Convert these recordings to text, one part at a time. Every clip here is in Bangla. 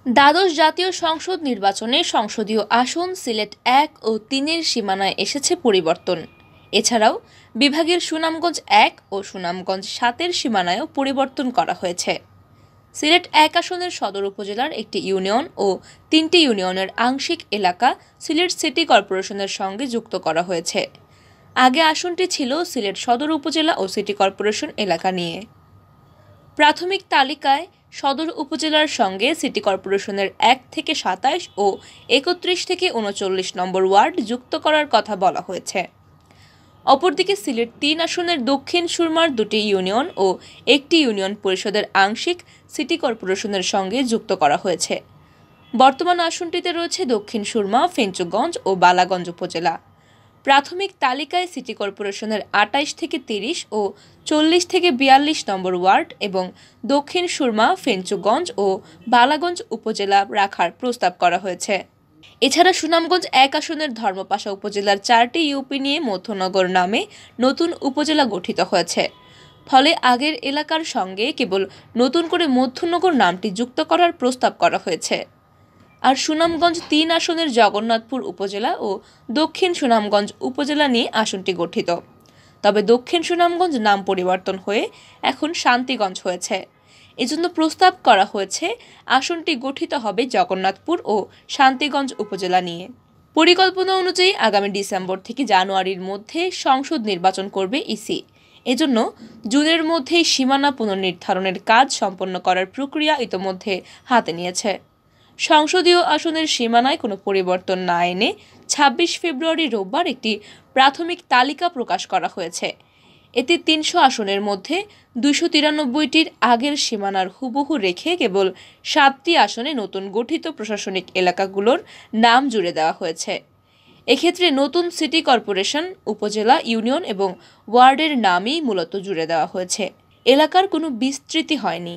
দ্বাদশ জাতীয় সংসদ নির্বাচনে সংসদীয় আসন সিলেট ১ ও ৩-এর সীমানায় এসেছে পরিবর্তন। এছাড়াও বিভাগের সুনামগঞ্জ ১ ও সুনামগঞ্জ ৭-এর সীমানায়ও পরিবর্তন করা হয়েছে। সিলেট ১ আসনের সদর উপজেলার একটি ইউনিয়ন ও ৩টি ইউনিয়নের আংশিক এলাকা সিলেট সিটি কর্পোরেশনের সঙ্গে যুক্ত করা হয়েছে। আগে আসনটি ছিল সিলেট সদর উপজেলা ও সিটি কর্পোরেশন এলাকা নিয়ে। প্রাথমিক তালিকায় সদর উপজেলার সঙ্গে সিটি কর্পোরেশনের ১ থেকে ২৭ ও ৩১ থেকে ৩৯ নম্বর ওয়ার্ড যুক্ত করার কথা বলা হয়েছে। অপরদিকে সিলেট ৩ আসনের দক্ষিণ সুরমার ২টি ইউনিয়ন ও একটি ইউনিয়ন পরিষদের আংশিক সিটি কর্পোরেশনের সঙ্গে যুক্ত করা হয়েছে। বর্তমান আসনটিতে রয়েছে দক্ষিণ সুরমা, ফেঞ্চুগঞ্জ ও বালাগঞ্জ উপজেলা। প্রাথমিক তালিকায় সিটি কর্পোরেশনের ২৮ থেকে ৩০ ও ৪০ থেকে ৪২ নম্বর ওয়ার্ড এবং দক্ষিণ সুরমা, ফেঞ্চুগঞ্জ ও বালাগঞ্জ উপজেলা রাখার প্রস্তাব করা হয়েছে। এছাড়া সুনামগঞ্জ ১ আসনের ধর্মপাশা উপজেলার ৪টি ইউপি নিয়ে মধ্যনগর নামে নতুন উপজেলা গঠিত হয়েছে। ফলে আগের এলাকার সঙ্গে কেবল নতুন করে মধ্যনগর নামটি যুক্ত করার প্রস্তাব করা হয়েছে। আর সুনামগঞ্জ ৩ আসনের জগন্নাথপুর উপজেলা ও দক্ষিণ সুনামগঞ্জ উপজেলা নিয়ে আসনটি গঠিত। তবে দক্ষিণ সুনামগঞ্জ নাম পরিবর্তন হয়ে এখন শান্তিগঞ্জ হয়েছে। এজন্য প্রস্তাব করা হয়েছে আসনটি গঠিত হবে জগন্নাথপুর ও শান্তিগঞ্জ উপজেলা নিয়ে। পরিকল্পনা অনুযায়ী আগামী ডিসেম্বর থেকে জানুয়ারির মধ্যে সংসদ নির্বাচন করবে ইসি। এজন্য জুনের মধ্যেই সীমানা পুনর্নির্ধারণের কাজ সম্পন্ন করার প্রক্রিয়া ইতোমধ্যে হাতে নিয়েছে। সংসদীয় আসনের সীমানায় কোনো পরিবর্তন না এনে ২৬ ফেব্রুয়ারি রোববার একটি প্রাথমিক তালিকা প্রকাশ করা হয়েছে। এতে ৩০০ আসনের মধ্যে ২৯৩টির আগের সীমানার হুবহু রেখে কেবল ৭টি আসনে নতুন গঠিত প্রশাসনিক এলাকাগুলোর নাম জুড়ে দেওয়া হয়েছে। এক্ষেত্রে নতুন সিটি কর্পোরেশন, উপজেলা, ইউনিয়ন এবং ওয়ার্ডের নামই মূলত জুড়ে দেওয়া হয়েছে। এলাকার কোনো বিস্তৃতি হয়নি।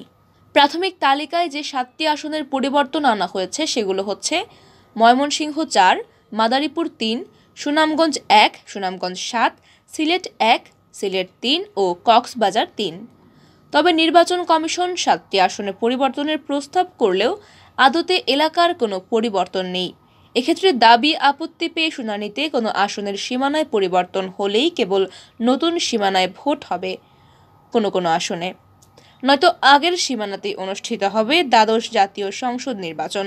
প্রাথমিক তালিকায় যে ৭টি আসনের পরিবর্তন আনা হয়েছে সেগুলো হচ্ছে ময়মনসিংহ ৪, মাদারীপুর ৩, সুনামগঞ্জ ১, সুনামগঞ্জ ৭, সিলেট ১, সিলেট ৩ ও কক্সবাজার ৩। তবে নির্বাচন কমিশন ৭টি আসনে পরিবর্তনের প্রস্তাব করলেও আদতে এলাকার কোনো পরিবর্তন নেই। এক্ষেত্রে দাবি আপত্তি পেয়ে শুনানিতে কোনো আসনের সীমানায় পরিবর্তন হলেই কেবল নতুন সীমানায় ভোট হবে কোনো আসনে, নয়তো আগের সীমানাতেই অনুষ্ঠিত হবে দ্বাদশ জাতীয় সংসদ নির্বাচন।